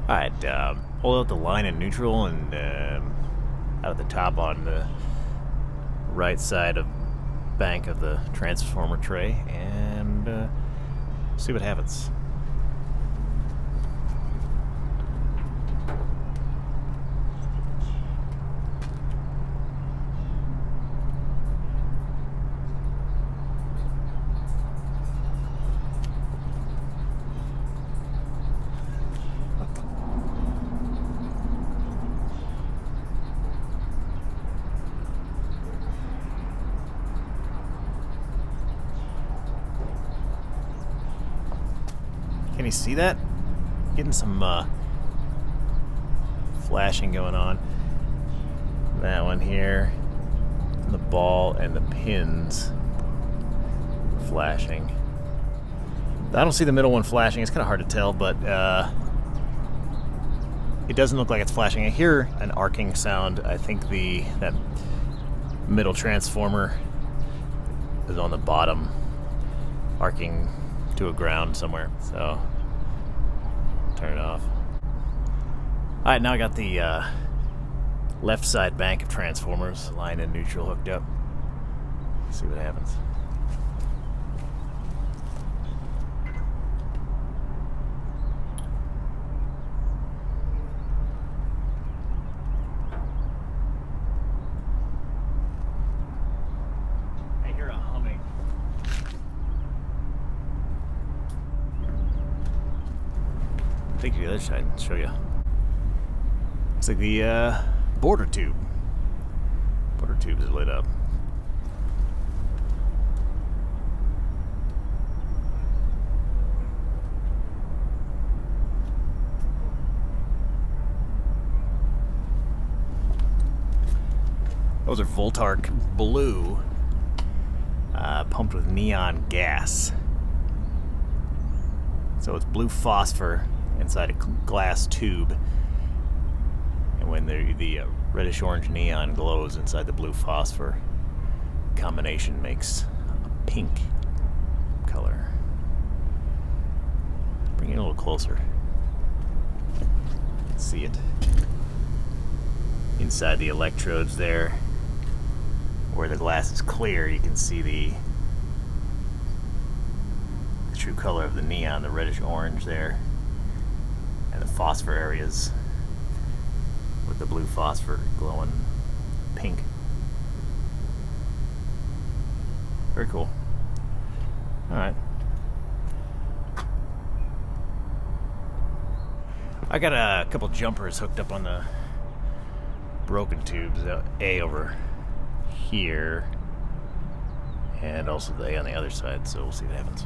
Alright, hold out the line in neutral and out of the top on the right side of bank of the transformer tray, and see what happens. Can you see that? Getting some flashing going on. That one here, the ball and the pins flashing. I don't see the middle one flashing. It's kind of hard to tell, but it doesn't look like it's flashing. I hear an arcing sound. I think that middle transformer is on the bottom, arcing to a ground somewhere, so turn it off. Alright, now I got the left side bank of transformers, line and neutral hooked up. Let's see what happens. I hear a humming. Take you to the other side and show you. Looks like the border tube. Border tube is lit up. Those are Voltarc Blue, pumped with neon gas. So it's blue phosphor inside a glass tube, and when the reddish orange neon glows inside the blue phosphor, combination makes a pink color. Bring it a little closer. See it inside the electrodes there, where the glass is clear. You can see the true color of the neon, the reddish orange there, and the phosphor areas with the blue phosphor glowing pink. Very cool. Alright. I got a couple jumpers hooked up on the broken tubes. A over here, and also the A on the other side, so we'll see what happens.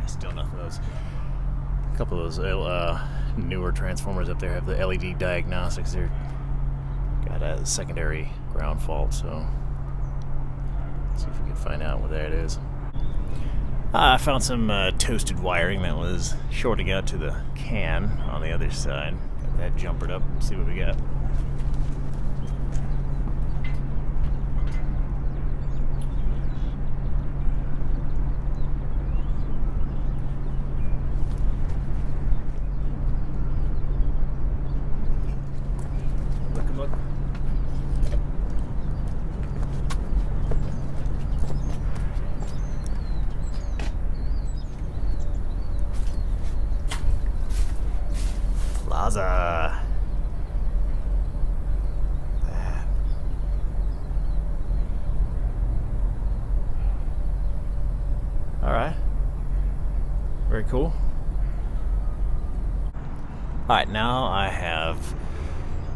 Still nothing. Those, a couple of those newer transformers up there have the LED diagnostics. They're got a secondary ground fault, so let's see if we can find out what that is. I found some toasted wiring that was shorting out to the can on the other side. Got that jumpered up. See what we got. Look. Plaza. That. Alright. Very cool. Alright, now I have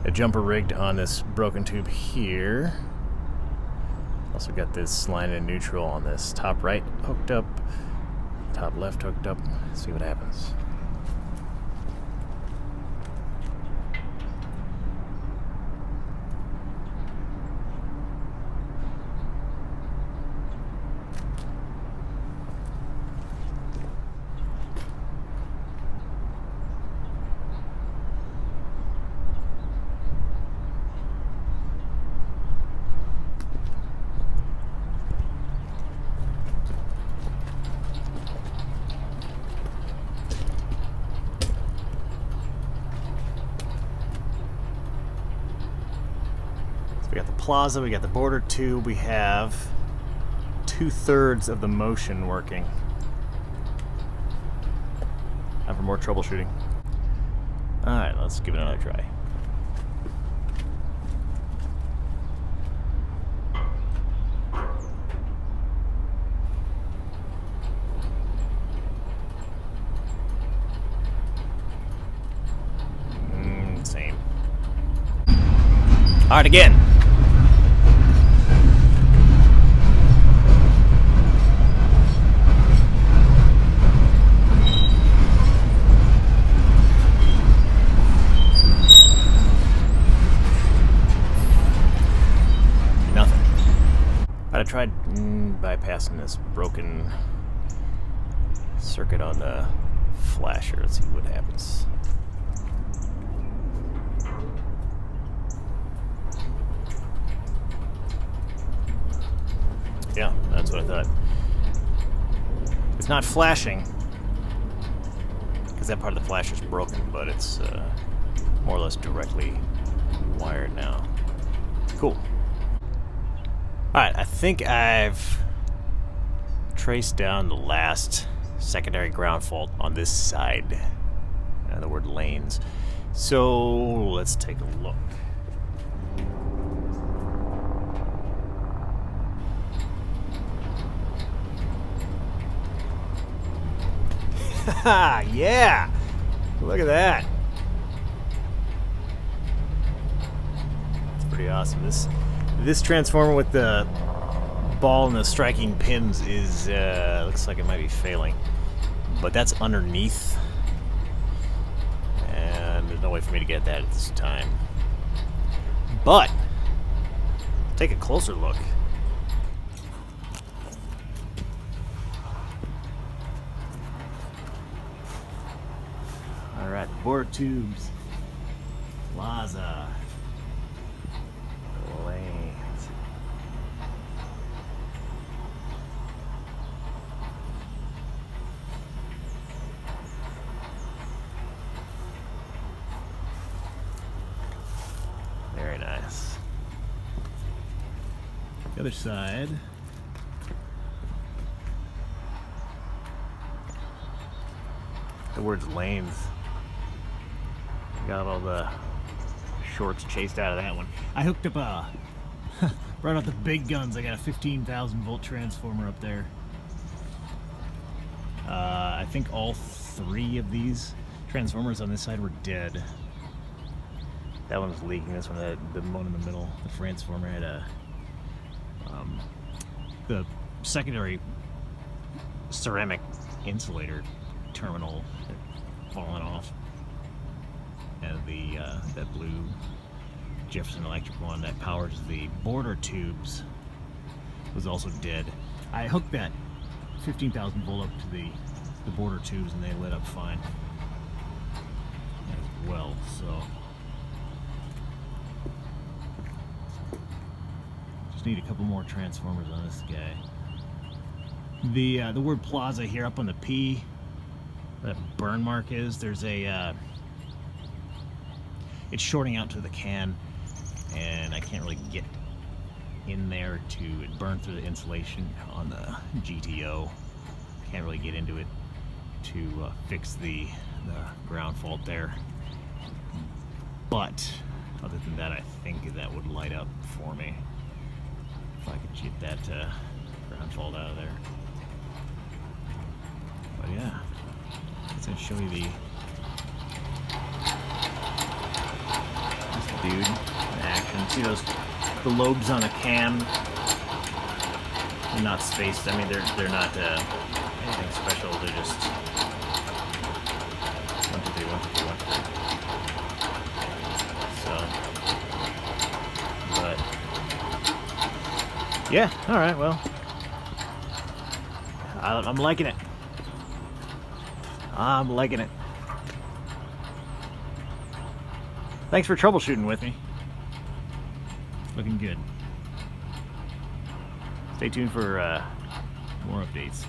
a jumper rigged on this broken tube here. Also got this line and neutral on this top right hooked up, top left hooked up. Let's see what happens. We got the plaza, we got the border tube, we have 2/3 of the motion working. Time for more troubleshooting. Alright, let's give it another try. Same. Alright, again. Nothing. I tried bypassing this broken circuit on the flasher. Let's see what happens. Yeah, that's what I thought. It's not flashing because that part of the flasher is broken, but it's more or less directly wired now. Cool. Alright, I think I've traced down the last secondary ground fault on this side. In other words, lanes. So let's take a look. Haha, yeah! Look at that. It's pretty awesome. This transformer with the ball and the striking pins is looks like it might be failing. But that's underneath. And there's no way for me to get that at this time. But take a closer look. Alright, border tubes, Plaza Lanes. Very nice. The other side. The words lanes. Got all the shorts chased out of that one. I hooked up brought out the big guns. I got a 15,000 volt transformer up there. I think all 3 of these transformers on this side were dead. That one was leaking. This one, the one in the middle, the transformer had the secondary ceramic insulator terminal had fallen off. And that blue Jefferson Electric one that powers the border tubes was also dead. I hooked that 15,000 volt up to the border tubes and they lit up fine as well. So just need a couple more transformers on this guy. The word plaza here up on the P, that burn mark is, there's a it's shorting out to the can, and I can't really get in there it burned through the insulation on the GTO. Can't really get into it to fix the ground fault there. But other than that, I think that would light up for me if I could get that ground fault out of there. But yeah, let's show you the dude in action. See the lobes on the cam? They're not spaced. I mean, they're not anything special. They're just 1, 2, 3, 1, 2, 3, 1, 2, 3. So, but yeah, all right. Well, I'm liking it. I'm liking it. Thanks for troubleshooting with me. Looking good. Stay tuned for more updates.